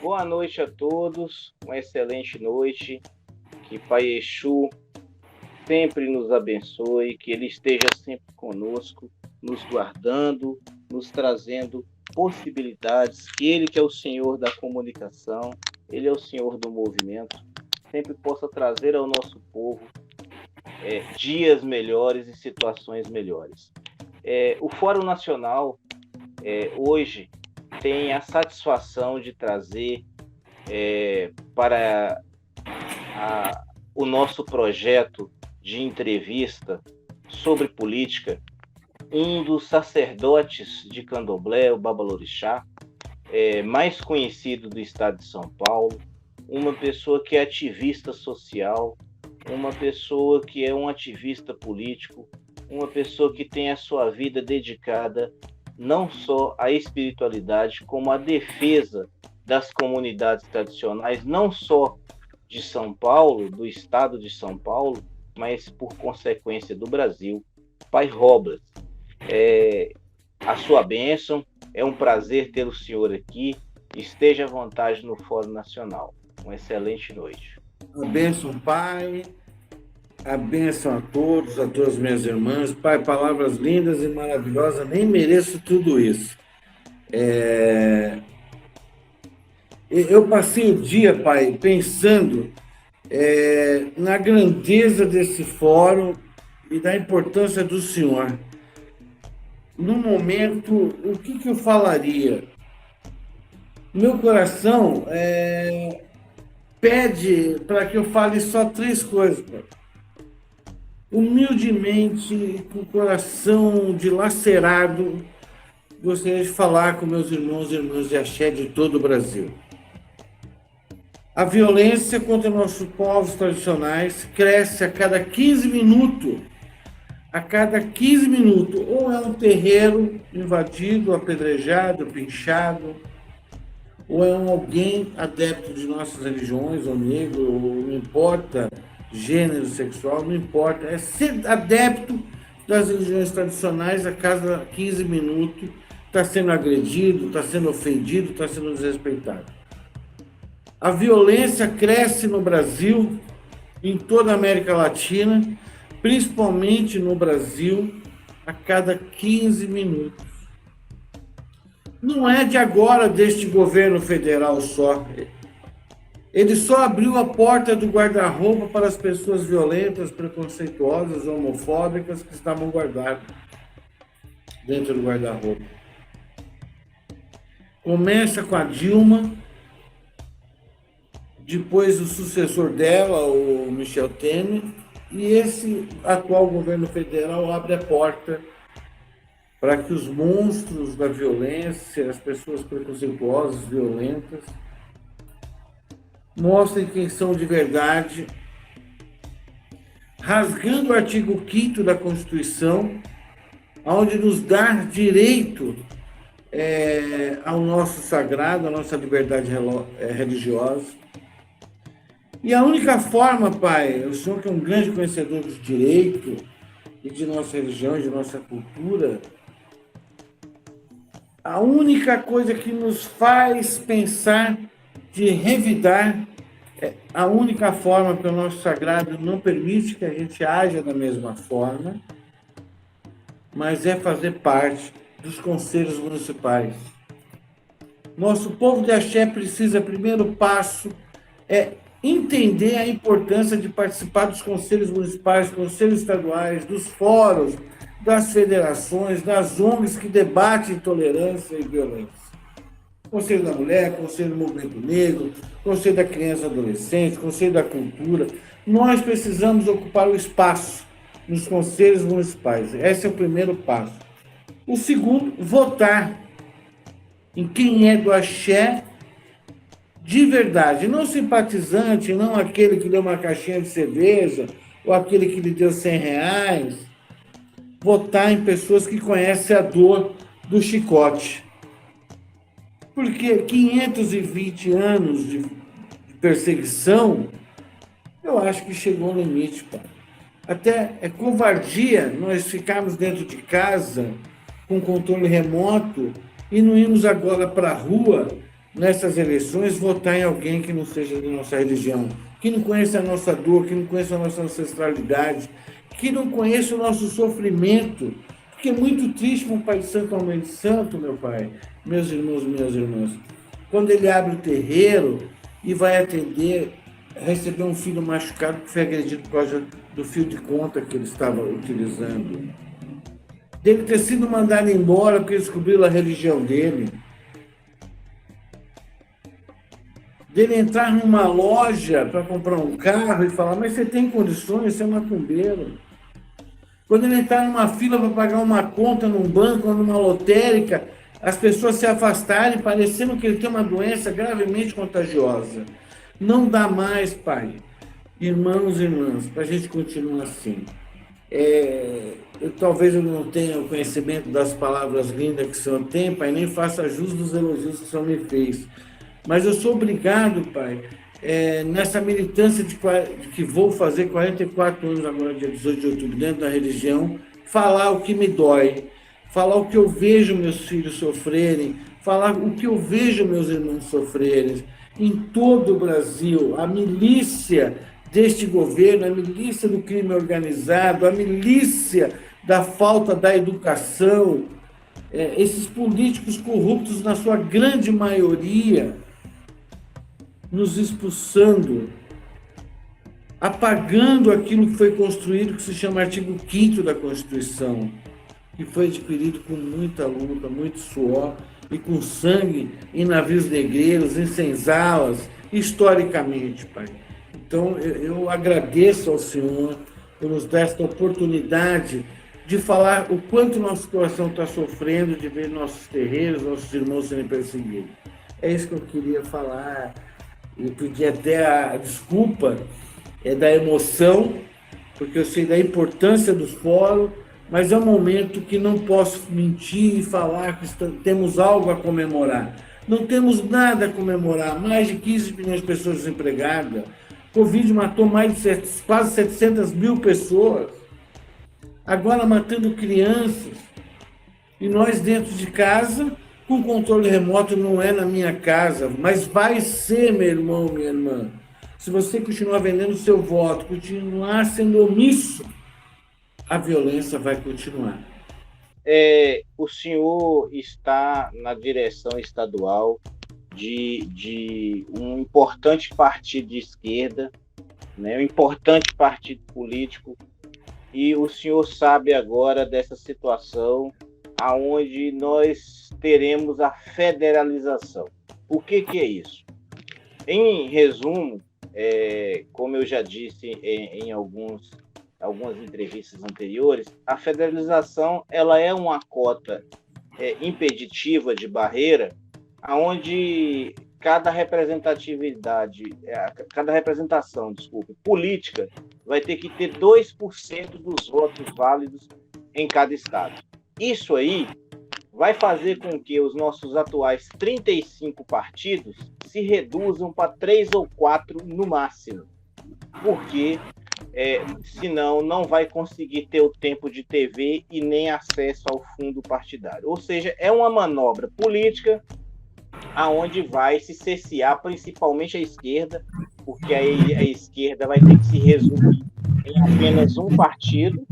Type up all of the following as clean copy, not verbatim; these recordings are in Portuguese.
Boa noite a todos, uma excelente noite, que Pai Exu sempre nos abençoe, que Ele esteja sempre conosco, nos guardando, nos trazendo possibilidades, que Ele que é o Senhor da comunicação, Ele é o Senhor do movimento, sempre possa trazer ao nosso povo dias melhores e situações melhores. O Fórum Nacional, hoje, tem a satisfação de trazer para o nosso projeto de entrevista sobre política um dos sacerdotes de Candomblé, o Babalorixá, mais conhecido do estado de São Paulo, uma pessoa que é ativista social, uma pessoa que é um ativista político, uma pessoa que tem a sua vida dedicada não só à espiritualidade, como à defesa das comunidades tradicionais, não só de São Paulo, do estado de São Paulo, mas por consequência do Brasil. Pai Roblas, a sua bênção, é um prazer ter o senhor aqui, esteja à vontade no Fórum Nacional. Uma excelente noite. A bênção, Pai, a bênção a todas as minhas irmãs. Pai, palavras lindas e maravilhosas, nem mereço tudo isso. Eu passei o dia, Pai, pensando na grandeza desse fórum e da importância do Senhor. No momento, o que eu falaria? Meu coração pede para que eu fale só 3 coisas, Pai. Humildemente, com o coração dilacerado, gostaria de falar com meus irmãos e irmãs de axé de todo o Brasil. A violência contra nossos povos tradicionais cresce a cada 15 minutos. A cada 15 minutos, ou é um terreiro invadido, apedrejado, pinchado, ou é alguém adepto de nossas religiões, ou negro, ou não importa gênero sexual, não importa, é ser adepto das religiões tradicionais, a cada 15 minutos está sendo agredido, está sendo ofendido, está sendo desrespeitado. A violência cresce no Brasil, em toda a América Latina, principalmente no Brasil, a cada 15 minutos. Não é de agora deste governo federal só. Ele só abriu a porta do guarda-roupa para as pessoas violentas, preconceituosas, homofóbicas que estavam guardadas dentro do guarda-roupa. Começa com a Dilma, depois o sucessor dela, o Michel Temer, e esse atual governo federal abre a porta para que os monstros da violência, as pessoas preconceituosas, violentas, mostrem quem são de verdade, rasgando o artigo 5º da Constituição, onde nos dá direito ao nosso sagrado, à nossa liberdade religiosa. E a única forma, Pai, o Senhor que é um grande conhecedor dos direitos e de nossa religião, de nossa cultura, a única coisa que nos faz pensar de revidar, a única forma que o nosso sagrado não permite que a gente haja da mesma forma, mas é fazer parte dos conselhos municipais. Nosso povo de axé precisa, primeiro passo, entender a importância de participar dos conselhos municipais, conselhos estaduais, dos fóruns, das federações, das ONGs que debatem tolerância e violência. Conselho da Mulher, Conselho do Movimento Negro, Conselho da Criança e Adolescente, Conselho da Cultura. Nós precisamos ocupar o espaço nos conselhos municipais. Esse é o primeiro passo. O segundo, votar em quem é do axé de verdade, não simpatizante, não aquele que deu uma caixinha de cerveja ou aquele que lhe deu R$100. Votar em pessoas que conhecem a dor do chicote. Porque 520 anos de perseguição, eu acho que chegou ao limite, pai. Até é covardia nós ficarmos dentro de casa com controle remoto e não irmos agora para a rua nessas eleições, votar em alguém que não seja da nossa religião, que não conheça a nossa dor, que não conheça a nossa ancestralidade, que não conheça o nosso sofrimento. Porque é muito triste para um pai de santo, uma mãe de santo, meu pai, meus irmãos e minhas irmãs, quando ele abre o terreiro e vai atender, receber um filho machucado que foi agredido por causa do fio de conta que ele estava utilizando. Dele ter sido mandado embora porque descobriu a religião dele. Dele entrar numa loja para comprar um carro e falar, mas você tem condições, você é macumbeiro. Quando ele entrar numa fila para pagar uma conta num banco ou numa lotérica, as pessoas se afastarem, parecendo que ele tem uma doença gravemente contagiosa. Não dá mais, pai, irmãos e irmãs, para a gente continuar assim. Talvez eu não tenha o conhecimento das palavras lindas que o Senhor tem, pai, nem faça jus dos elogios que o Senhor me fez. Mas eu sou obrigado, pai, nessa militância de que vou fazer 44 anos agora, dia 18 de outubro, dentro da religião, falar o que me dói, falar o que eu vejo meus filhos sofrerem, falar o que eu vejo meus irmãos sofrerem. Em todo o Brasil, a milícia deste governo, a milícia do crime organizado, a milícia da falta da educação, esses políticos corruptos, na sua grande maioria, nos expulsando, apagando aquilo que foi construído, que se chama artigo 5º da Constituição, que foi adquirido com muita luta, muito suor e com sangue em navios negreiros, em senzalas, historicamente, pai. Então, eu agradeço ao Senhor por nos dar esta oportunidade de falar o quanto nosso coração está sofrendo de ver nossos terreiros, nossos irmãos sendo perseguidos. É isso que eu queria falar. Eu pedi até a desculpa da emoção, porque eu sei da importância do fórum, mas é um momento que não posso mentir e falar que temos algo a comemorar. Não temos nada a comemorar. Mais de 15 milhões de pessoas desempregadas. Covid matou quase 700 mil pessoas. Agora matando crianças. E nós dentro de casa, com controle remoto, não é na minha casa, mas vai ser, meu irmão, minha irmã. Se você continuar vendendo seu voto, continuar sendo omisso, a violência vai continuar. O senhor está na direção estadual de um importante partido de esquerda, né, um importante partido político, e o senhor sabe agora dessa situação aonde nós teremos a federalização. O que é isso? Em resumo, como eu já disse em algumas entrevistas anteriores, a federação ela é uma cota impeditiva de barreira, aonde cada representação política vai ter que ter 2% dos votos válidos em cada estado. Isso aí vai fazer com que os nossos atuais 35 partidos se reduzam para 3 ou 4 no máximo, porque senão não vai conseguir ter o tempo de TV e nem acesso ao fundo partidário. Ou seja, é uma manobra política aonde vai se cercear principalmente a esquerda, porque aí a esquerda vai ter que se resumir em apenas um partido,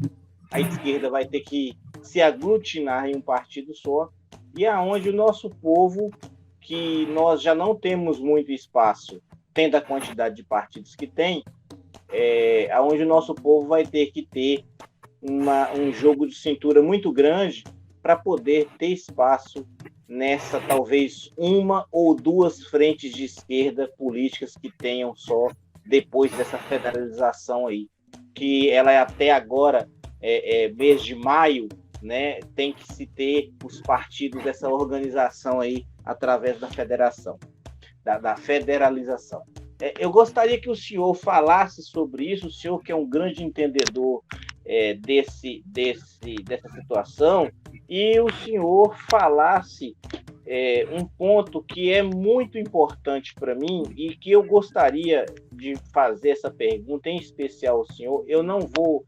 a esquerda vai ter que se aglutinar em um partido só, e aonde o nosso povo, que nós já não temos muito espaço, tendo a quantidade de partidos que tem, aonde o nosso povo vai ter que ter um jogo de cintura muito grande para poder ter espaço nessa, talvez, uma ou duas frentes de esquerda políticas que tenham só depois dessa federalização aí, que ela é até agora, mês de maio, né, tem que se ter os partidos dessa organização aí através da federação, da federalização. Eu gostaria que o senhor falasse sobre isso, o senhor que é um grande entendedor dessa situação, e o senhor falasse um ponto que é muito importante para mim e que eu gostaria de fazer essa pergunta, em especial ao senhor. Eu não vou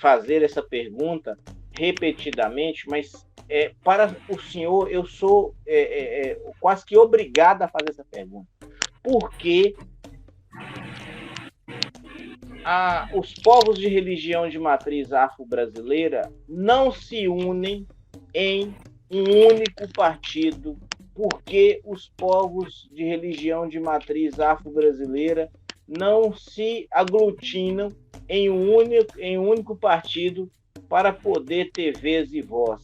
fazer essa pergunta repetidamente, mas para o senhor, eu sou quase que obrigado a fazer essa pergunta. Por que os povos de religião de matriz afro-brasileira não se unem em um único partido? Por que os povos de religião de matriz afro-brasileira não se aglutinam em um único partido para poder ter vez e voz?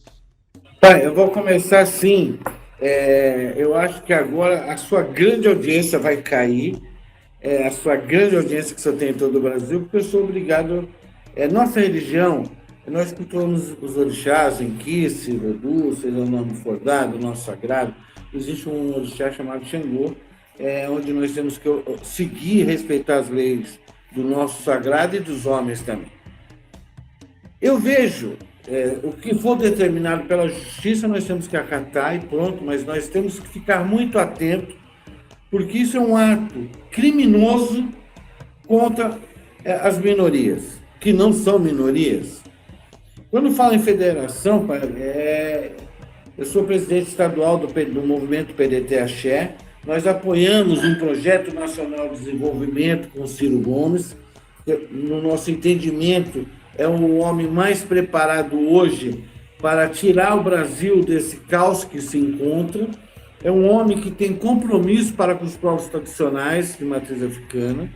Pai, eu vou começar assim. Eu acho que agora a sua grande audiência vai cair, a sua grande audiência que você tem em todo o Brasil, porque eu sou obrigado. Nossa religião, nós cultuamos os orixás, Enkice, Vodú, seja o nome for dado, o nosso sagrado. Existe um orixá chamado Xangô, onde nós temos que seguir e respeitar as leis do nosso sagrado e dos homens também. Eu vejo o que for determinado pela justiça, nós temos que acatar e pronto, mas nós temos que ficar muito atentos, porque isso é um ato criminoso contra as minorias, que não são minorias. Quando falo em federação, eu sou presidente estadual do movimento PDT Axé. Nós apoiamos um projeto nacional de desenvolvimento com Ciro Gomes. No nosso entendimento, é o homem mais preparado hoje para tirar o Brasil desse caos que se encontra. É um homem que tem compromisso para com os povos tradicionais de matriz africana.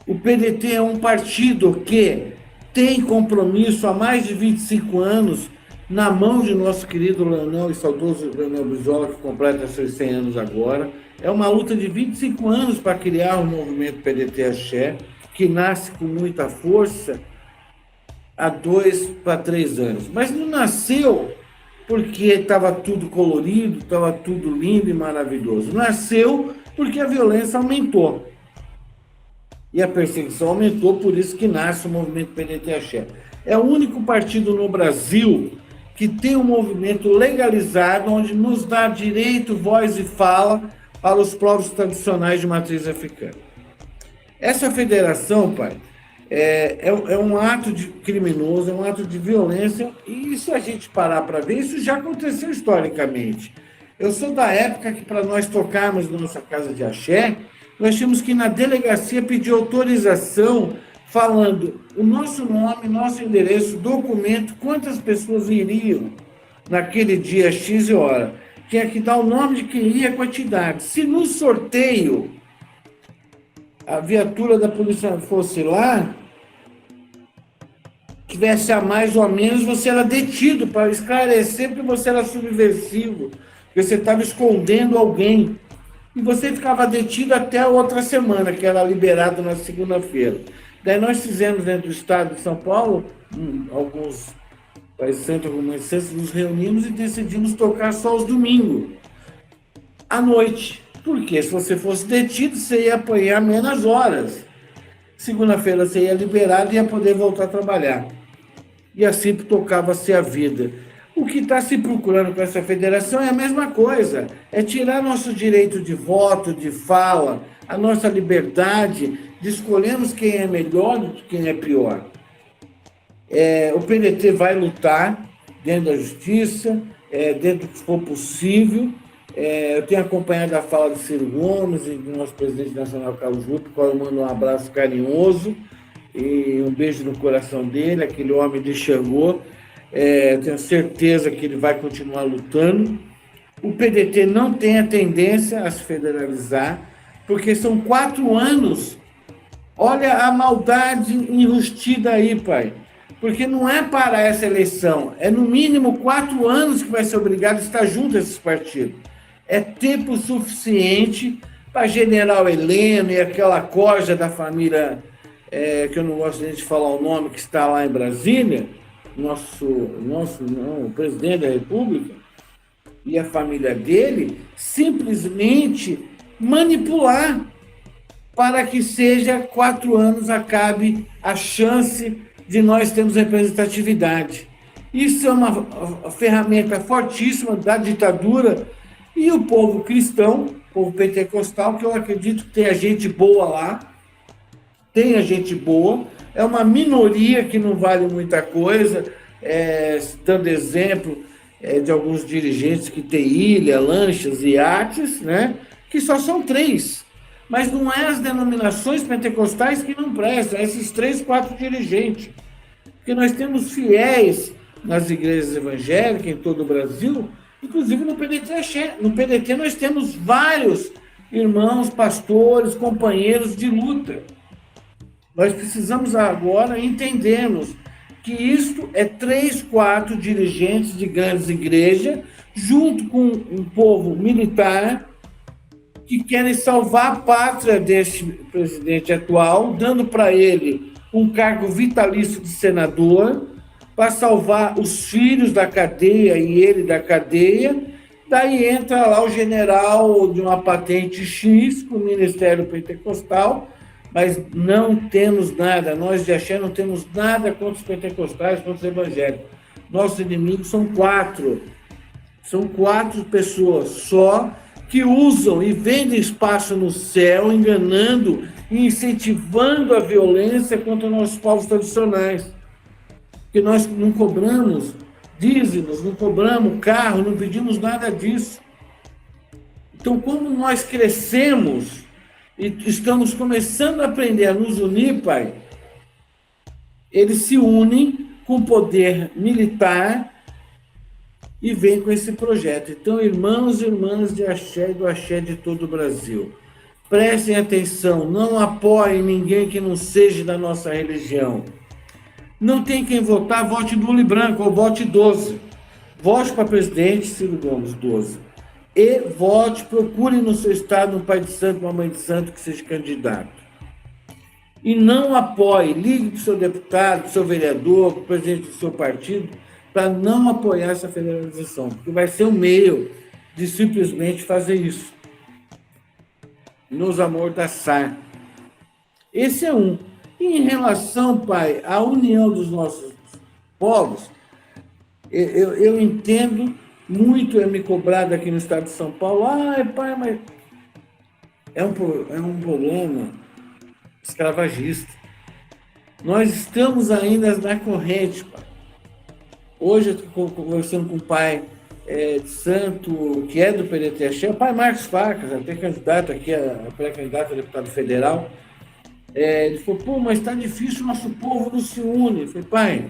O PDT é um partido que tem compromisso há mais de 25 anos na mão de nosso querido Leonel e saudoso Leonel Brizola, que completa seus 100 anos agora. É uma luta de 25 anos para criar o movimento PDT Axé, que nasce com muita força há 2 para 3 anos. Mas não nasceu porque estava tudo colorido, estava tudo lindo e maravilhoso. Nasceu porque a violência aumentou. E a perseguição aumentou, por isso que nasce o movimento PDT Axé. É o único partido no Brasil que tem um movimento legalizado, onde nos dá direito, voz e fala para os povos tradicionais de matriz africana. Essa federação, pai, é um ato criminoso, é um ato de violência, e se a gente parar para ver, isso já aconteceu historicamente. Eu sou da época que, para nós tocarmos na nossa casa de axé, nós tínhamos que ir na delegacia pedir autorização, falando o nosso nome, nosso endereço, documento, quantas pessoas iriam naquele dia X e hora. Tinha que dar o nome de quem ia, a quantidade. Se no sorteio a viatura da polícia fosse lá, tivesse a mais ou a menos, você era detido para esclarecer que você era subversivo, que você estava escondendo alguém. E você ficava detido até a outra semana, que era liberado na segunda-feira. Daí nós fizemos dentro do estado de São Paulo, alguns centros, nos reunimos e decidimos tocar só os domingos, à noite. Porque se você fosse detido, você ia apanhar menos horas. Segunda-feira você ia liberado e ia poder voltar a trabalhar. E assim tocava-se a vida. O que está se procurando com essa federação é a mesma coisa. É tirar nosso direito de voto, de fala, a nossa liberdade de escolhermos quem é melhor e quem é pior. O PDT vai lutar dentro da justiça, dentro do que for possível. Eu tenho acompanhado a fala de Ciro Gomes e do nosso presidente nacional, Carlos Lupe, qual eu mando um abraço carinhoso e um beijo no coração dele, aquele homem de Xangô. Tenho certeza que ele vai continuar lutando. O PDT não tem a tendência a se federalizar, porque são 4 anos. Olha a maldade enrustida aí, pai. Porque não é para essa eleição, é no mínimo 4 anos que vai ser obrigado a estar junto a esses partidos. É tempo suficiente para General Heleno e aquela corja da família, que eu não gosto nem de falar o nome, que está lá em Brasília, o presidente da República e a família dele, simplesmente manipular para que seja 4 anos, acabe a chance de nós termos representatividade. Isso é uma ferramenta fortíssima da ditadura, e o povo cristão, o povo pentecostal, que eu acredito que tem gente boa lá, é uma minoria que não vale muita coisa, dando exemplo de alguns dirigentes que têm ilha, lanchas e iates, né? Que só são 3. Mas não é as denominações pentecostais que não prestam, é esses 3, 4 dirigentes. Porque nós temos fiéis nas igrejas evangélicas em todo o Brasil, inclusive no PDT. No PDT nós temos vários irmãos, pastores, companheiros de luta. Nós precisamos agora entendermos que isto é 3, 4 dirigentes de grandes igrejas, junto com um povo militar, que querem salvar a pátria deste presidente atual, dando para ele um cargo vitalício de senador, para salvar os filhos da cadeia e ele da cadeia. Daí entra lá o general de uma patente X, com o Ministério Pentecostal, mas não temos nada, nós de Axé não temos nada contra os pentecostais, contra os evangélicos. Nossos inimigos são 4. São 4 pessoas só que usam e vendem espaço no céu, enganando e incentivando a violência contra nossos povos tradicionais. Porque nós não cobramos dízimos, não cobramos carro, não pedimos nada disso. Então, como nós crescemos e estamos começando a aprender a nos unir, Pai, eles se unem com o poder militar e vêm com esse projeto. Então, irmãos e irmãs de Axé e do Axé de todo o Brasil, prestem atenção, não apoiem ninguém que não seja da nossa religião. Não tem quem votar, vote nulo e branco, ou vote 12. Vote para presidente, Ciro Gomes, 12. E vote, procure no seu estado um pai de santo, uma mãe de santo que seja candidato. E não apoie, ligue para o seu deputado, para o seu vereador, para o presidente do seu partido, para não apoiar essa federalização, porque vai ser um meio de simplesmente fazer isso. Nos amordaçar. Esse é um. E em relação, Pai, à união dos nossos povos, eu entendo muito, me cobrado aqui no estado de São Paulo, pai, mas é um problema escravagista. Nós estamos ainda na corrente, Pai. Hoje eu estou conversando com um pai de santo, que é do PDT Axé, o pai Marcos Facas, até candidato aqui, pré-candidato a deputado federal. Ele falou, mas está difícil, o nosso povo não se une. Eu falei, pai,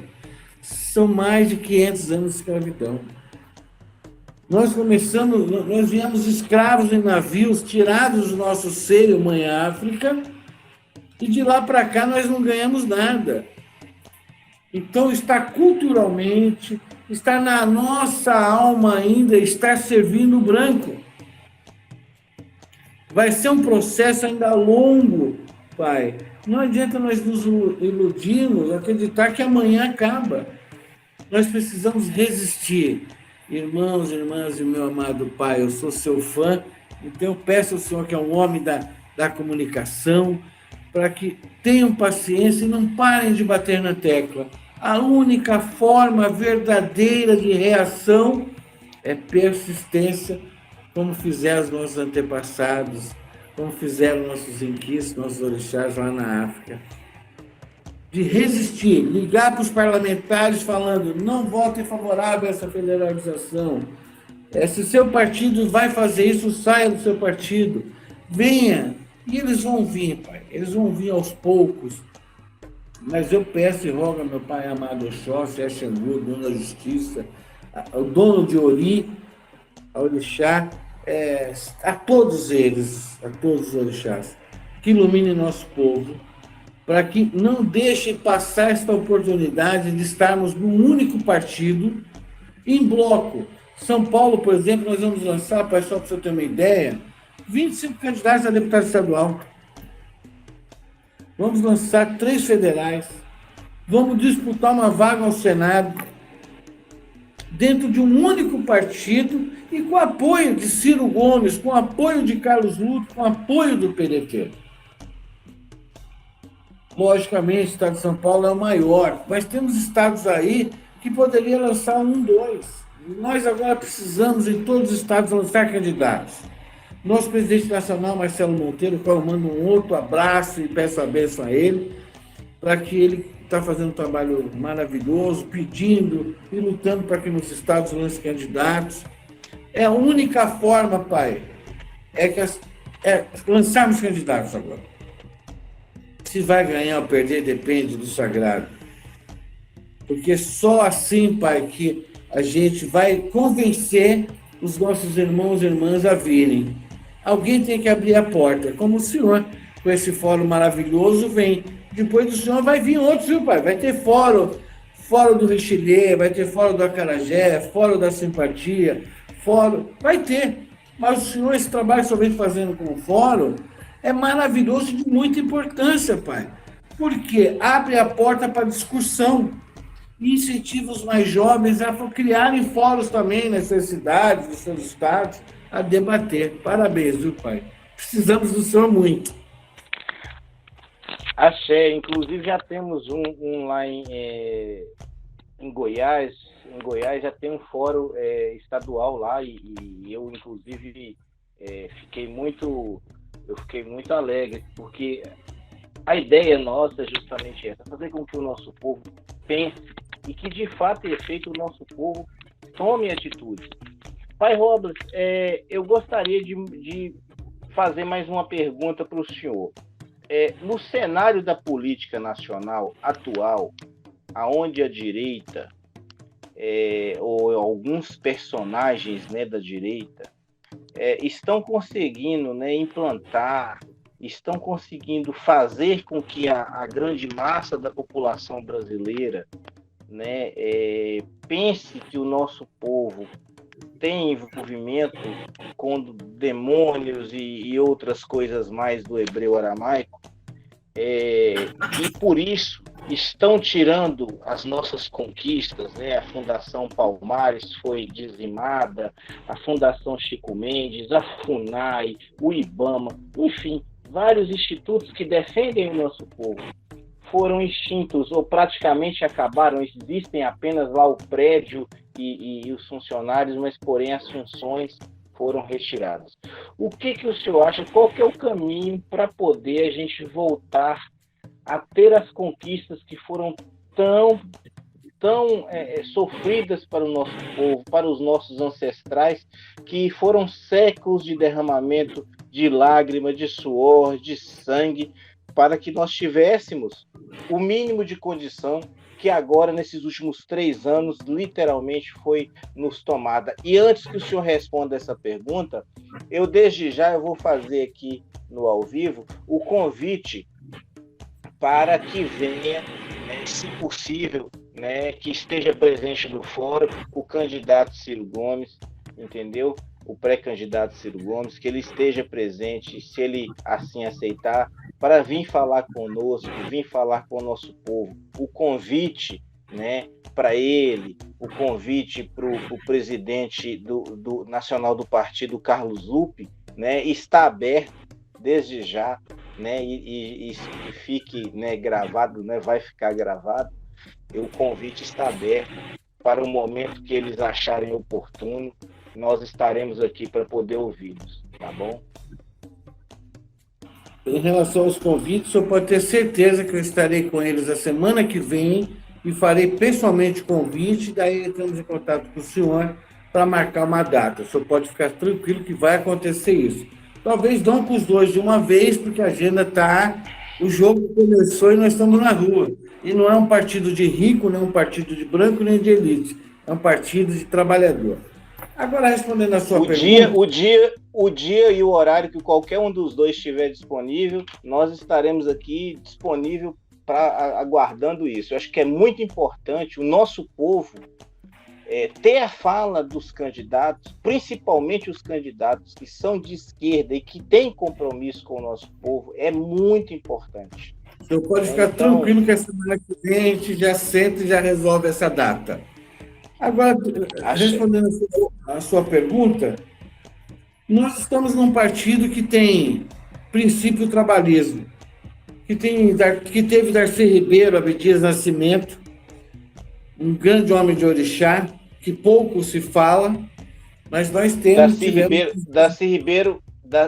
são mais de 500 anos de escravidão. Nós viemos escravos em navios, tirados do nosso seio, mãe África, e de lá para cá nós não ganhamos nada. Então, está culturalmente, está na nossa alma ainda, está servindo o branco. Vai ser um processo ainda longo, Pai. Não adianta nós nos iludirmos, acreditar que amanhã acaba. Nós precisamos resistir. Irmãos, irmãs e meu amado Pai, eu sou seu fã, então eu peço ao Senhor, que é um homem da comunicação, para que tenham paciência e não parem de bater na tecla. A única forma verdadeira de reação é persistência, como fizeram os nossos antepassados, como fizeram nossos inquis, nossos orixás lá na África. De resistir, ligar para os parlamentares falando, não votem favorável a essa federalização. Se seu partido vai fazer isso, saia do seu partido. Venha. E eles vão vir, Pai. Eles vão vir aos poucos. Mas eu peço e rogo ao meu Pai amado Oxóssi, a Xangô, dono da justiça, o dono de Ori, a Orixá, a todos eles, a todos os orixás, que ilumine nosso povo, para que não deixem passar esta oportunidade de estarmos num único partido, em bloco. São Paulo, por exemplo, nós vamos lançar, Pai, só para você ter uma ideia, 25 candidatos a deputado estadual. Vamos lançar 3 federais. Vamos disputar uma vaga ao Senado, dentro de um único partido e com apoio de Ciro Gomes, com apoio de Carlos Luto, com apoio do PDT. Logicamente, o estado de São Paulo é o maior, mas temos estados aí que poderiam lançar 1, 2. Nós agora precisamos, em todos os estados, lançar candidatos. Nosso presidente nacional, Marcelo Monteiro, qual eu mando um outro abraço e peço a bênção a ele, para que ele está fazendo um trabalho maravilhoso, pedindo e lutando para que nos estados lancem candidatos. É a única forma, pai, é lançarmos candidatos agora. Se vai ganhar ou perder depende do sagrado. Porque só assim, pai, que a gente vai convencer os nossos irmãos e irmãs a virem. Alguém tem que abrir a porta, como o senhor, com esse fórum maravilhoso, vem. Depois do senhor vai vir outros, viu, pai? Vai ter fórum do Richelieu, vai ter fórum do Acarajé, fórum da Simpatia, fórum... Vai ter. Mas o senhor, esse trabalho que o senhor vem fazendo com o fórum, é maravilhoso e de muita importância, pai. Porque abre a porta para discussão e incentiva os mais jovens a criarem fóruns também nessas cidades, nos seus estados, a debater. Parabéns, viu, pai? Precisamos do senhor muito. Axé, inclusive já temos um lá em Goiás. Em Goiás já tem um fórum estadual lá e eu, inclusive, fiquei muito alegre, porque a ideia nossa é justamente essa, fazer com que o nosso povo pense e que, de fato e efeito, o nosso povo tome atitude. Pai Robles, eu gostaria de fazer mais uma pergunta para o senhor. No cenário da política nacional atual, aonde a direita, ou alguns personagens, né, da direita, estão conseguindo, né, implantar, estão conseguindo fazer com que a grande massa da população brasileira, né, pense que o nosso povo tem envolvimento com demônios e outras coisas mais do hebreu aramaico, e por isso estão tirando as nossas conquistas, né? A Fundação Palmares foi dizimada, a Fundação Chico Mendes, a FUNAI, o IBAMA, enfim, vários institutos que defendem o nosso povo foram extintos ou praticamente acabaram. Existem apenas lá o prédio e os funcionários, mas porém as funções foram retiradas. O que o senhor acha? Qual que é o caminho para poder a gente voltar a ter as conquistas que foram tão sofridas para o nosso povo, para os nossos ancestrais, que foram séculos de derramamento de lágrima, de suor, de sangue, para que nós tivéssemos o mínimo de condição que agora, nesses últimos 3 anos, literalmente foi nos tomada. E antes que o senhor responda essa pergunta, eu desde já eu vou fazer aqui no ao vivo o convite para que venha, né, se possível, né, que esteja presente no fórum o candidato Ciro Gomes, entendeu? O pré-candidato Ciro Gomes, que ele esteja presente, se ele assim aceitar, para vir falar conosco, vir falar com o nosso povo. O convite, né, para ele, o convite para o presidente do nacional do partido, Carlos Lupe, né, está aberto desde já, né, e fique, né, gravado, né, vai ficar gravado. O convite está aberto para o momento que eles acharem oportuno. Nós estaremos aqui para poder ouvi-los, tá bom? Em relação aos convites, o senhor pode ter certeza que eu estarei com eles a semana que vem e farei pessoalmente o convite, daí entramos em contato com o senhor para marcar uma data. O senhor pode ficar tranquilo que vai acontecer isso. Talvez não com os dois de uma vez, porque a agenda está... O jogo começou e nós estamos na rua. E não é um partido de rico, nem um partido de branco, nem de elite. É um partido de trabalhador. Agora, respondendo a sua pergunta... O dia e o horário que qualquer um dos dois estiver disponível, nós estaremos aqui disponível aguardando isso. Eu acho que é muito importante o nosso povo ter a fala dos candidatos, principalmente os candidatos que são de esquerda e que têm compromisso com o nosso povo, é muito importante. O senhor pode ficar tranquilo que a semana que vem a gente já senta e já resolve essa data. Agora, respondendo a sua pergunta, nós estamos num partido que tem princípio trabalhismo, que teve Darcy Ribeiro, Abdias Nascimento, um grande homem de orixá, que pouco se fala, mas nós temos... Darcy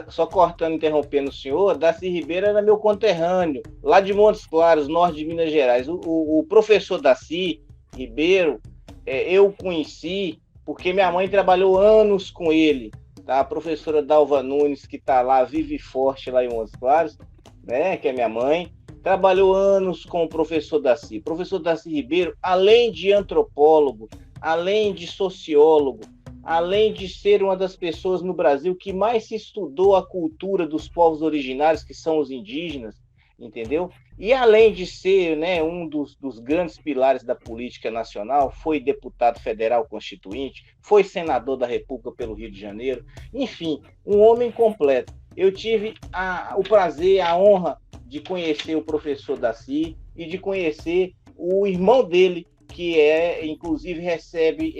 só cortando, interrompendo o senhor, Darcy Ribeiro era meu conterrâneo, lá de Montes Claros, norte de Minas Gerais. O professor Darcy Ribeiro, eu conheci porque minha mãe trabalhou anos com ele, tá? A professora Dalva Nunes, que está lá, vive forte lá em Montes Claros, né? Que é minha mãe, trabalhou anos com o professor Darcy. O professor Darcy Ribeiro, além de antropólogo, além de sociólogo, além de ser uma das pessoas no Brasil que mais se estudou a cultura dos povos originários, que são os indígenas, entendeu? E além de ser, né, um dos grandes pilares da política nacional, foi deputado federal constituinte, foi senador da República pelo Rio de Janeiro, enfim, um homem completo. Eu tive o prazer, a honra de conhecer o professor Darcy e de conhecer o irmão dele, que inclusive recebe,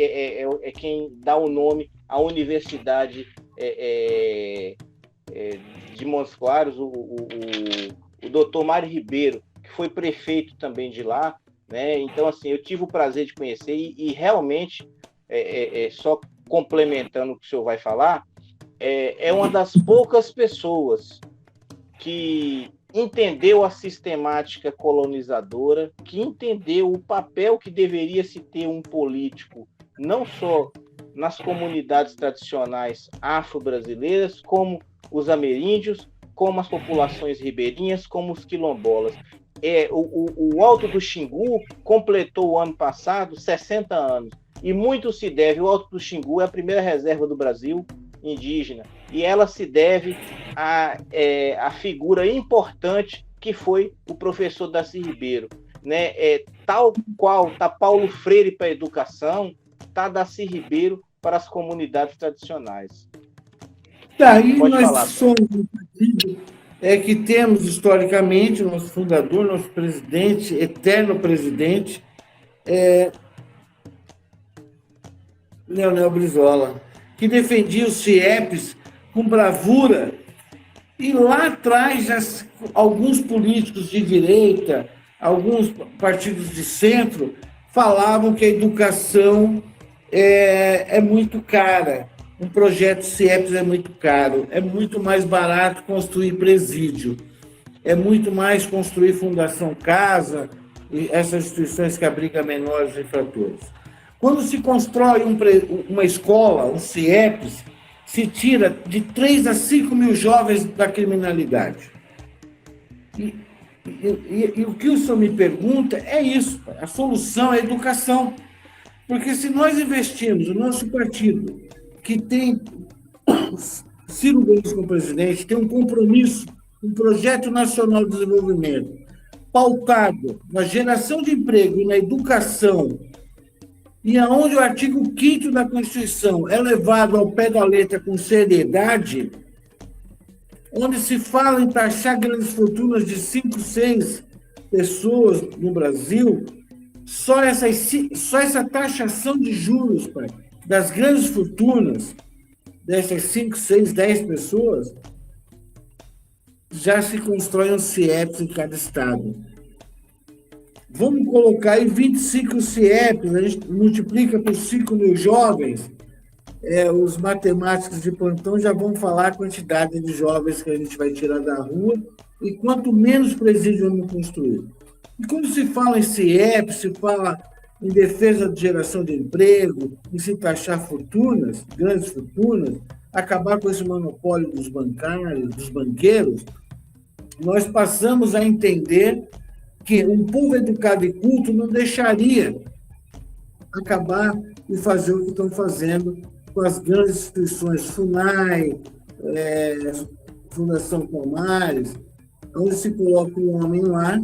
quem dá o nome à Universidade de Montes Claros, o doutor Mário Ribeiro, que foi prefeito também de lá, né? Então, assim, eu tive o prazer de conhecer e realmente, só complementando o que o senhor vai falar, é uma das poucas pessoas que entendeu a sistemática colonizadora, que entendeu o papel que deveria se ter um político, não só nas comunidades tradicionais afro-brasileiras, como os ameríndios, como as populações ribeirinhas, como os quilombolas. O Alto do Xingu completou o ano passado 60 anos, e muito se deve, o Alto do Xingu é a primeira reserva do Brasil indígena, e ela se deve a figura importante que foi o professor Darcy Ribeiro, né? Tal qual está Paulo Freire para a educação, está Darcy Ribeiro para as comunidades tradicionais. Daí nós somos um partido que temos historicamente nosso fundador, nosso presidente, eterno presidente, Leonel Brizola, que defendia os CIEPs com bravura. E lá atrás, alguns políticos de direita, alguns partidos de centro, falavam que a educação é muito cara. Um projeto CIEPs é muito caro. É muito mais barato construir presídio. É muito mais construir Fundação Casa e essas instituições que abrigam menores infratores. Quando se constrói uma escola, um CIEPs, se tira de 3 a 5 mil jovens da criminalidade. E o que o senhor me pergunta é isso, a solução é a educação. Porque se nós investirmos, o nosso partido, que tem Ciro Gomes como presidente, tem um compromisso, um projeto nacional de desenvolvimento, pautado na geração de emprego e na educação, e aonde o artigo 5º da Constituição é levado ao pé da letra com seriedade, onde se fala em taxar grandes fortunas de 5, 6 pessoas no Brasil, só essa taxação de juros, pai, das grandes fortunas, dessas 5, 6, 10 pessoas, já se constrói um CIEPs em cada estado. Vamos colocar aí 25 CIEPs, a gente multiplica por 5 mil jovens, os matemáticos de plantão já vão falar a quantidade de jovens que a gente vai tirar da rua, e quanto menos presídio vamos construir. E quando se fala em CIEP, se fala em defesa de geração de emprego, em se taxar fortunas, grandes fortunas, acabar com esse monopólio dos bancários, dos banqueiros, nós passamos a entender que um povo educado e culto não deixaria acabar e fazer o que estão fazendo com as grandes instituições, FUNAI, Fundação Palmares, onde se coloca um homem lá,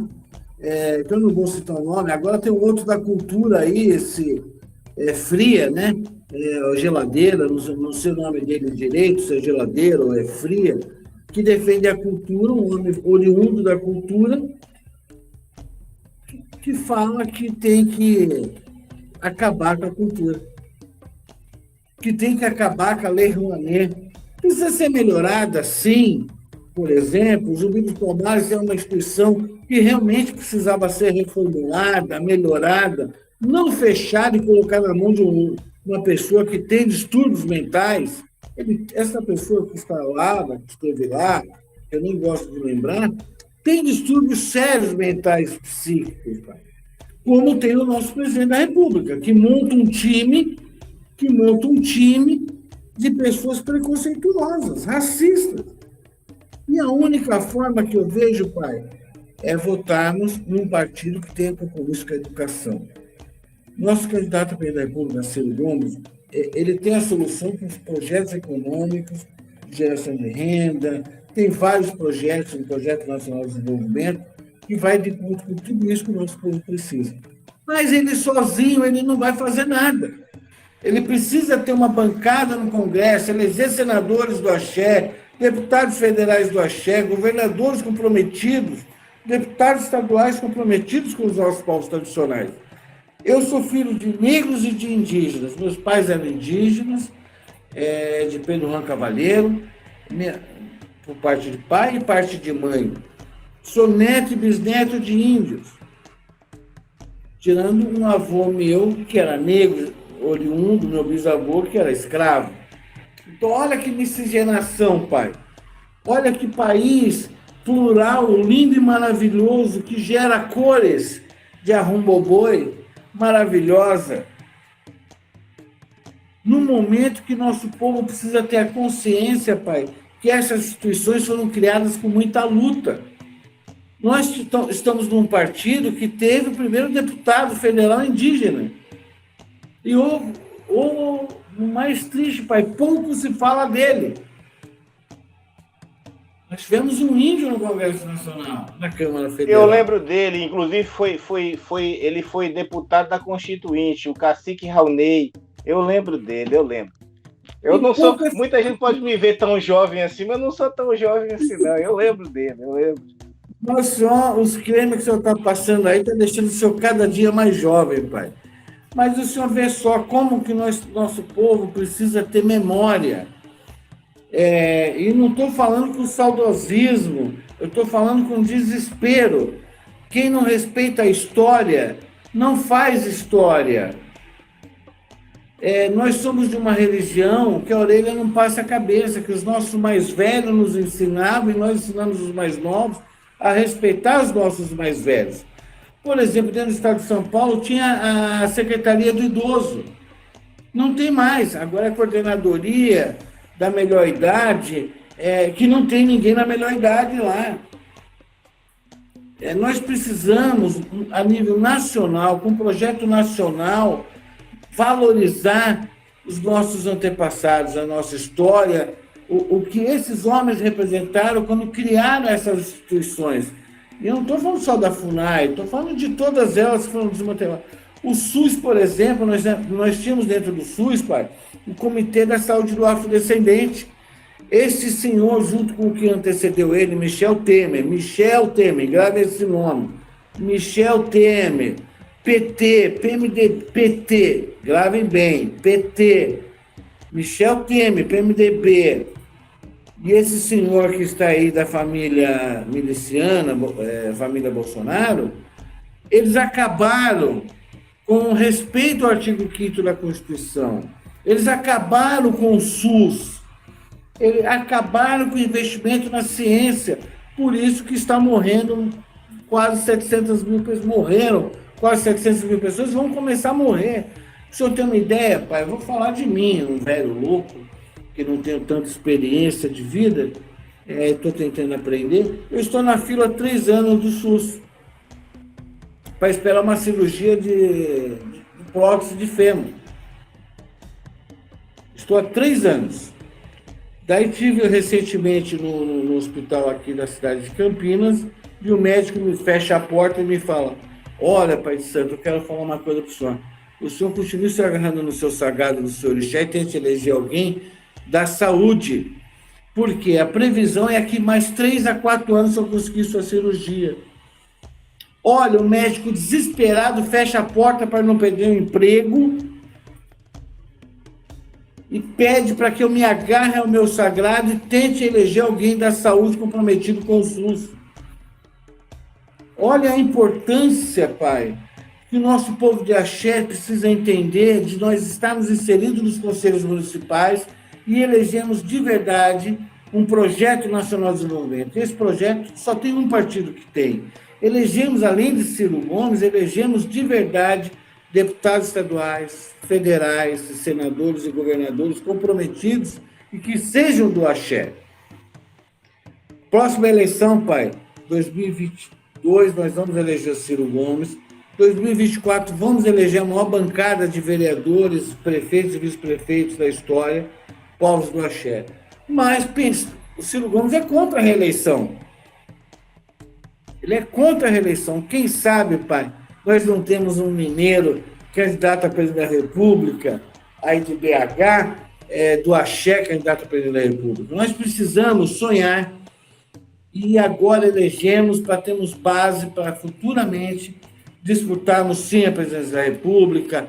que eu não vou citar o nome, agora tem um outro da cultura aí, esse Fria, né? Geladeira, não sei o nome dele direito, se é Geladeira ou é Fria, que defende a cultura, um homem oriundo da cultura, que fala que tem que acabar com a cultura, que tem que acabar com a Lei Rouanet. Precisa ser melhorada, sim. Por exemplo, o Zumbi dos Palmares é uma instituição que realmente precisava ser reformulada, melhorada, não fechada e colocar na mão de uma pessoa que tem distúrbios mentais, Essa pessoa que está lá, que esteve lá, eu nem gosto de lembrar, tem distúrbios sérios mentais psíquicos, pai. Como tem o nosso presidente da República, que monta um time de pessoas preconceituosas, racistas. E a única forma que eu vejo, pai, é votarmos num partido que tenha compromisso com a educação. Nosso candidato a presidente da República, Ciro Gomes, ele tem a solução com os projetos econômicos, de geração de renda, tem vários projetos, um projeto nacional de desenvolvimento, que vai de encontro com tudo isso que o nosso povo precisa. Mas ele sozinho, ele não vai fazer nada. Ele precisa ter uma bancada no Congresso, eleger senadores do Axé, deputados federais do Axé, governadores comprometidos, deputados estaduais comprometidos com os nossos povos tradicionais. Eu sou filho de negros e de indígenas. Meus pais eram indígenas, de Pedro Juan Cavalheiro, por parte de pai e parte de mãe. Sou neto e bisneto de índios, tirando um avô meu, que era negro, oriundo, meu bisavô, que era escravo. Então, olha que miscigenação, pai. Olha que país plural, lindo e maravilhoso, que gera cores de arrumboboi, maravilhosa. No momento que nosso povo precisa ter a consciência, pai, que essas instituições foram criadas com muita luta. Nós estamos num partido que teve o primeiro deputado federal indígena. E o mais triste, pai, pouco se fala dele. Nós tivemos um índio no Congresso Nacional, na Câmara Federal. Eu lembro dele, inclusive ele foi deputado da Constituinte, o cacique Raulney. Eu lembro dele, eu lembro. Eu não sou. Muita gente pode me ver tão jovem assim, mas eu não sou tão jovem assim, não. Eu lembro dele, eu lembro. Mas, senhor, os cremes que o senhor está passando aí está deixando o senhor cada dia mais jovem, pai. Mas o senhor vê só como que nosso povo precisa ter memória. E não estou falando com saudosismo, eu estou falando com desespero. Quem não respeita a história, não faz história. Nós somos de uma religião que a orelha não passa a cabeça, que os nossos mais velhos nos ensinavam e nós ensinamos os mais novos a respeitar os nossos mais velhos. Por exemplo, dentro do estado de São Paulo tinha a Secretaria do Idoso. Não tem mais. Agora é a Coordenadoria da Melhor Idade, que não tem ninguém na melhor idade lá. Nós precisamos, a nível nacional, com um projeto nacional, valorizar os nossos antepassados, a nossa história, o que esses homens representaram quando criaram essas instituições. E eu não estou falando só da FUNAI, estou falando de todas elas que foram desmanteladas. O SUS, por exemplo, nós tínhamos dentro do SUS, pai, o Comitê da Saúde do Afrodescendente. Esse senhor, junto com o que antecedeu ele, Michel Temer, grave esse nome, Michel Temer, PT, PT, gravem bem, PT, Michel Temer, PMDB, e esse senhor que está aí da família miliciana, família Bolsonaro, eles acabaram com respeito ao artigo 5º da Constituição, eles acabaram com o SUS, eles acabaram com o investimento na ciência, por isso que está morrendo quase 700 mil pessoas, quase 700 mil pessoas vão começar a morrer. Se o senhor tem uma ideia, pai, eu vou falar de mim, um velho louco, que não tenho tanta experiência de vida, estou tentando aprender. Eu estou na fila há 3 anos do SUS para esperar uma cirurgia de prótese de fêmur. Estou há 3 anos. Daí tive recentemente no hospital aqui da cidade de Campinas e o médico me fecha a porta e me fala: olha, pai de santo, eu quero falar uma coisa para o senhor. O senhor continua se agarrando no seu sagrado, no seu orixá, e tente eleger alguém da saúde, porque a previsão é que mais 3 a 4 anos eu conseguir sua cirurgia. Olha, o médico desesperado fecha a porta para não perder o emprego e pede para que eu me agarre ao meu sagrado e tente eleger alguém da saúde comprometido com o SUS. Olha a importância, pai, que o nosso povo de axé precisa entender de nós estarmos inseridos nos conselhos municipais e elegemos de verdade um projeto nacional de desenvolvimento. Esse projeto só tem um partido que tem. Elegemos, além de Ciro Gomes, elegemos de verdade deputados estaduais, federais, senadores e governadores comprometidos e que sejam do axé. Próxima eleição, pai, 2022, nós vamos eleger Ciro Gomes. 2024, vamos eleger a maior bancada de vereadores, prefeitos e vice-prefeitos da história, povos do axé. Mas, pensa, o Ciro Gomes é contra a reeleição. Ele é contra a reeleição. Quem sabe, pai, nós não temos um mineiro candidato a presidente da República, aí de BH, do axé, candidato a presidente da República. Nós precisamos sonhar e agora elegemos para termos base para futuramente disputarmos sim a presidência da República,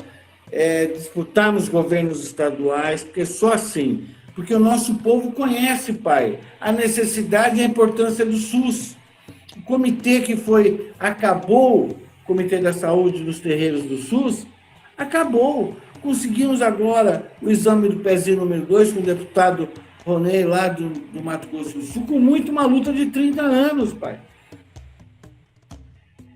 disputarmos governos estaduais, porque só assim, porque o nosso povo conhece, pai, a necessidade e a importância do SUS. O comitê que acabou, o Comitê da Saúde dos Terreiros do SUS, acabou. Conseguimos agora o exame do pezinho número 2 com o deputado Ronei, lá do Mato Grosso do Sul, com uma luta de 30 anos, pai.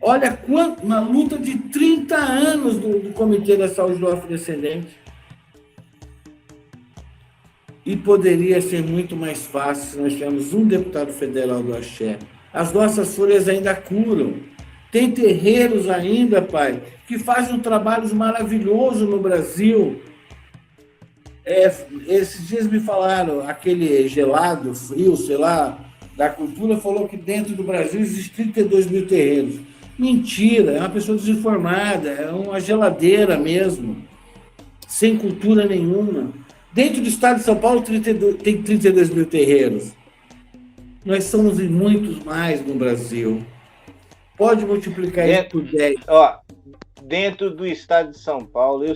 Olha, uma luta de 30 anos do Comitê da Saúde do Afrodescendente. E poderia ser muito mais fácil se nós tivermos um deputado federal do axé. As nossas folhas ainda curam. Tem terreiros ainda, pai, que fazem um trabalho maravilhoso no Brasil. Esses dias me falaram, aquele gelado, frio, sei lá, da cultura, falou que dentro do Brasil existem 32 mil terreiros. Mentira, é uma pessoa desinformada, é uma geladeira mesmo, sem cultura nenhuma. Dentro do estado de São Paulo tem 32 mil terreiros. Nós somos em muitos mais no Brasil. Pode multiplicar isso por 10. Ó, dentro do estado de São Paulo, eu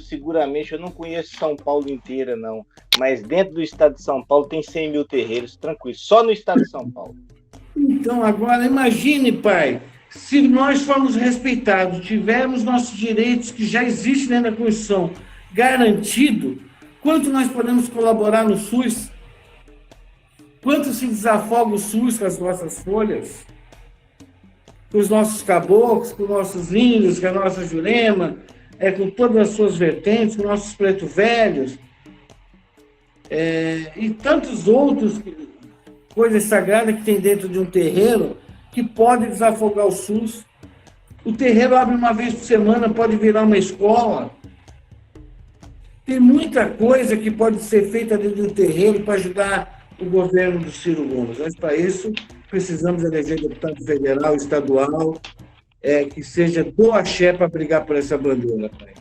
não conheço São Paulo inteira, não, mas dentro do estado de São Paulo tem 100 mil terreiros, tranquilo, só no estado de São Paulo. Então, agora, imagine, pai, se nós formos respeitados, tivermos nossos direitos que já existem dentro da Constituição garantido, quanto nós podemos colaborar no SUS? Quanto se desafoga o SUS com as nossas folhas? Com os nossos caboclos, com os nossos índios, com a nossa Jurema, com todas as suas vertentes, com os nossos preto velhos, e tantos outros coisas sagradas que tem dentro de um terreiro que pode desafogar o SUS. O terreiro abre uma vez por semana, pode virar uma escola. Tem muita coisa que pode ser feita dentro do terreiro para ajudar o governo do Ciro Gomes. Mas, para isso, precisamos eleger deputado federal, estadual, que seja do axé para brigar por essa bandeira, pai.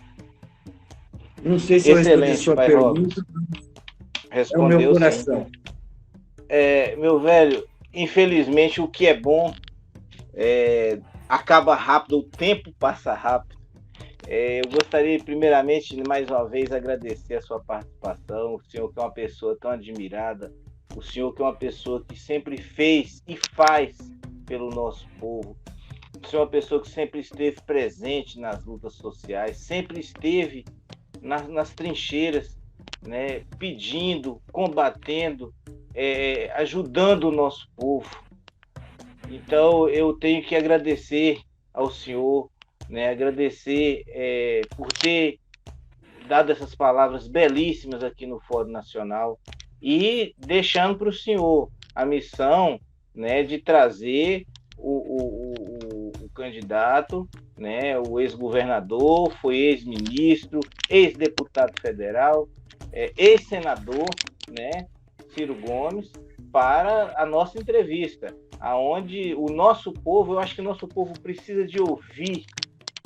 Não sei se eu respondi a sua pergunta. Respondeu, é o meu coração. Meu velho, infelizmente, o que é bom acaba rápido, o tempo passa rápido. Eu gostaria, primeiramente, mais uma vez, agradecer a sua participação. O senhor que é uma pessoa tão admirada, o senhor que é uma pessoa que sempre fez e faz pelo nosso povo, o senhor é uma pessoa que sempre esteve presente nas lutas sociais, sempre esteve nas trincheiras, né, pedindo, combatendo, ajudando o nosso povo. Então, eu tenho que agradecer ao senhor, né, agradecer por ter dado essas palavras belíssimas aqui no Fórum Nacional e deixando para o senhor a missão, né, de trazer o candidato, né, o ex-governador, foi ex-ministro, ex-deputado federal, ex-senador, né, Ciro Gomes, para a nossa entrevista, aonde o nosso povo, eu acho que o nosso povo precisa de ouvir,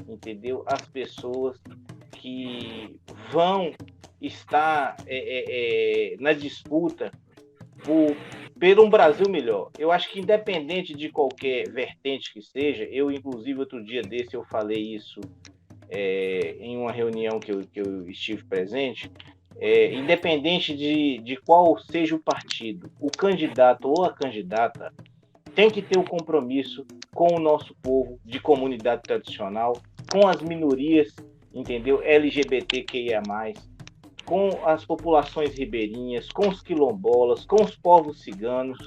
entendeu? As pessoas que vão estar na disputa por um Brasil melhor. Eu acho que independente de qualquer vertente que seja, eu inclusive outro dia desse eu falei isso em uma reunião que eu estive presente, independente de qual seja o partido, o candidato ou a candidata tem que ter um compromisso com o nosso povo de comunidade tradicional, com as minorias, entendeu? LGBTQIA+, com as populações ribeirinhas, com os quilombolas, com os povos ciganos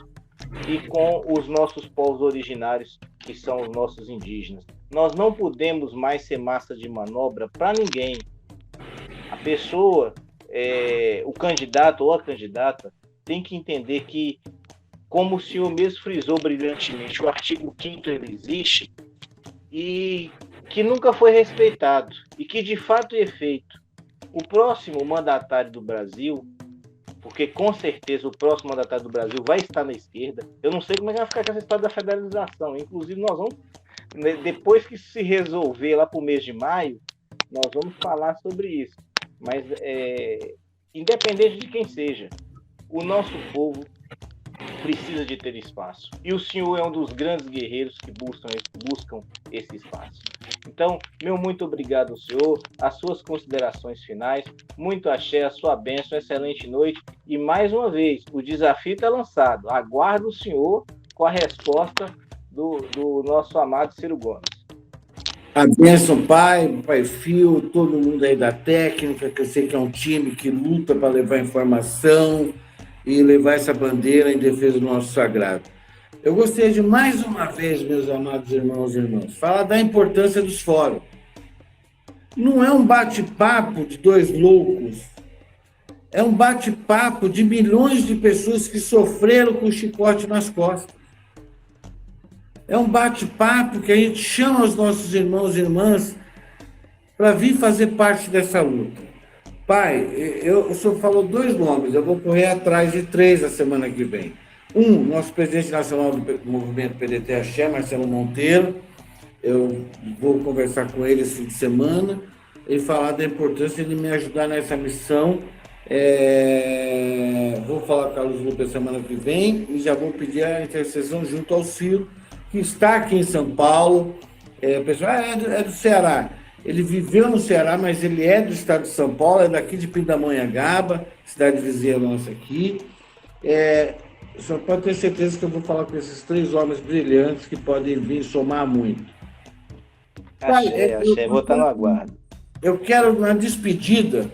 e com os nossos povos originários, que são os nossos indígenas. Nós não podemos mais ser massa de manobra para ninguém. A pessoa, o candidato ou a candidata, tem que entender que, como o senhor mesmo frisou brilhantemente, o artigo 5º ele existe e que nunca foi respeitado e que, de fato e efeito, o próximo mandatário do Brasil, porque com certeza o próximo mandatário do Brasil vai estar na esquerda, eu não sei como é que vai ficar com essa história da federalização, inclusive nós vamos, depois que se resolver lá para o mês de maio, nós vamos falar sobre isso, mas independente de quem seja, o nosso povo precisa de ter espaço. E o senhor é um dos grandes guerreiros que buscam esse espaço. Então, meu muito obrigado ao senhor, as suas considerações finais, muito axé, a sua bênção, excelente noite. E mais uma vez, o desafio está lançado. Aguardo o senhor com a resposta do nosso amado Ciro Gomes. A bênção, pai Fio, todo mundo aí da técnica, que eu sei que é um time que luta para levar informação e levar essa bandeira em defesa do nosso sagrado. Eu gostaria de, mais uma vez, meus amados irmãos e irmãs, falar da importância dos fóruns. Não é um bate-papo de dois loucos, é um bate-papo de milhões de pessoas que sofreram com o chicote nas costas. É um bate-papo que a gente chama os nossos irmãos e irmãs para vir fazer parte dessa luta. Pai, o senhor falou 2 nomes, eu vou correr atrás de 3 a semana que vem. Nosso presidente nacional do movimento PDT Axé, Marcelo Monteiro, eu vou conversar com ele esse fim de semana e falar da importância de me ajudar nessa missão. Vou falar com o Carlos Lucas semana que vem e já vou pedir a intercessão junto ao Ciro, que está aqui em São Paulo. O pessoal é do Ceará. Ele viveu no Ceará, mas ele é do estado de São Paulo, é daqui de Pindamonhangaba, cidade vizinha nossa aqui. Só pode ter certeza que eu vou falar com esses 3 homens brilhantes que podem vir somar muito. Achei, vou estar no aguardo. Eu quero, na despedida,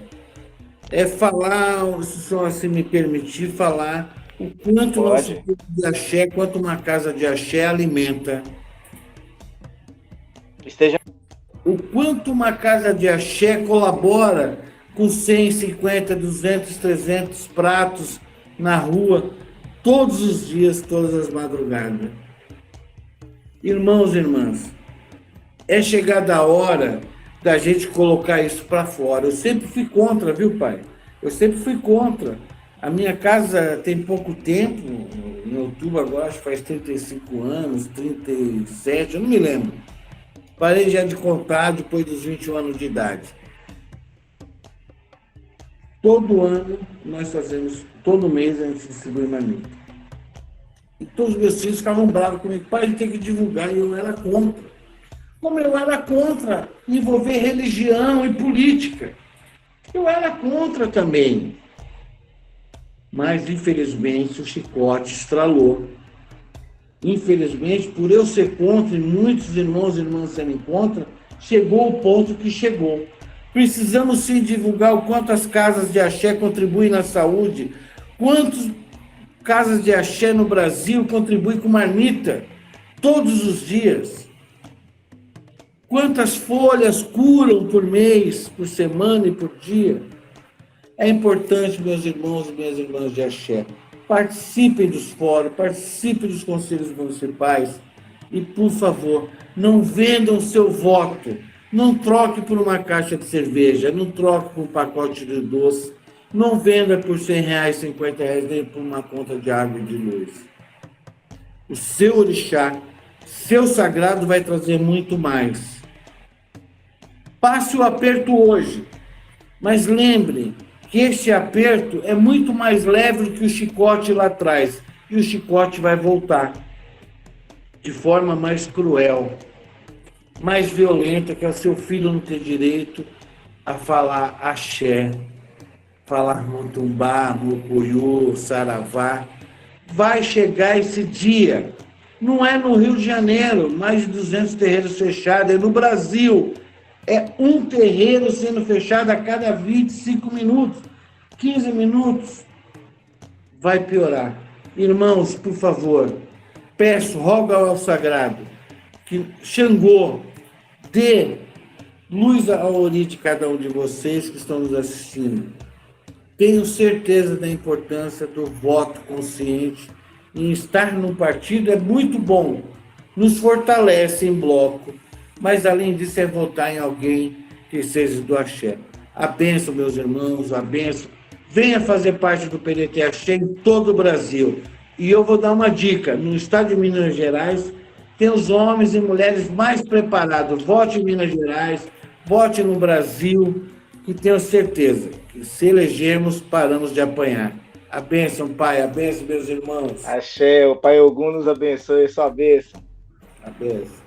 falar, se o senhor assim me permitir, falar o quanto o nosso povo de axé, quanto uma casa de axé alimenta. O quanto uma casa de axé colabora com 150, 200, 300 pratos na rua, todos os dias, todas as madrugadas. Irmãos e irmãs, é chegada a hora da gente colocar isso para fora. Eu sempre fui contra, viu, pai? Eu sempre fui contra. A minha casa tem pouco tempo, em outubro agora, acho que faz 35 anos, 37, eu não me lembro. Parei já de contar depois dos 21 anos de idade. Todo ano nós fazemos, todo mês a gente distribui marmita. E todos os meus filhos ficavam bravos comigo. Pai, a gente tem que divulgar, e eu era contra. Como eu era contra envolver religião e política. Eu era contra também. Mas, infelizmente, o chicote estralou. Infelizmente, por eu ser contra e muitos irmãos e irmãs serem contra, chegou o ponto que chegou. Precisamos sim divulgar o quanto as casas de axé contribuem na saúde, quantas casas de axé no Brasil contribuem com marmita todos os dias, quantas folhas curam por mês, por semana e por dia. É importante, meus irmãos e minhas irmãs de axé, participem dos fóruns, participem dos conselhos municipais e, por favor, não vendam seu voto. Não troque por uma caixa de cerveja, não troque por um pacote de doce, não venda por R$100, R$50, nem por uma conta de água e de luz. O seu orixá, seu sagrado vai trazer muito mais. Passe o aperto hoje, mas lembre que este aperto é muito mais leve do que o chicote lá atrás, e o chicote vai voltar de forma mais cruel, mais violenta, que é o seu filho não ter direito a falar axé, falar motumbá, mocoiô, saravá. Vai chegar esse dia. Não é no Rio de Janeiro, mais de 200 terreiros fechados, é no Brasil. É um terreiro sendo fechado a cada 25 minutos. 15 minutos, vai piorar. Irmãos, por favor, peço, rogo ao sagrado, que Xangô dê luz ao ori de cada um de vocês que estão nos assistindo. Tenho certeza da importância do voto consciente, e estar num partido é muito bom, nos fortalece em bloco, mas além disso é votar em alguém que seja do axé. A bênção, meus irmãos, a bênção. Venha fazer parte do PDT Axé em todo o Brasil. E eu vou dar uma dica, no estado de Minas Gerais, tem os homens e mulheres mais preparados. Vote em Minas Gerais, vote no Brasil, e tenho certeza que se elegermos, paramos de apanhar. A bênção, Pai, a bênção, meus irmãos. Axé, o Pai Ogum nos abençoe, sua bênção. A bênção.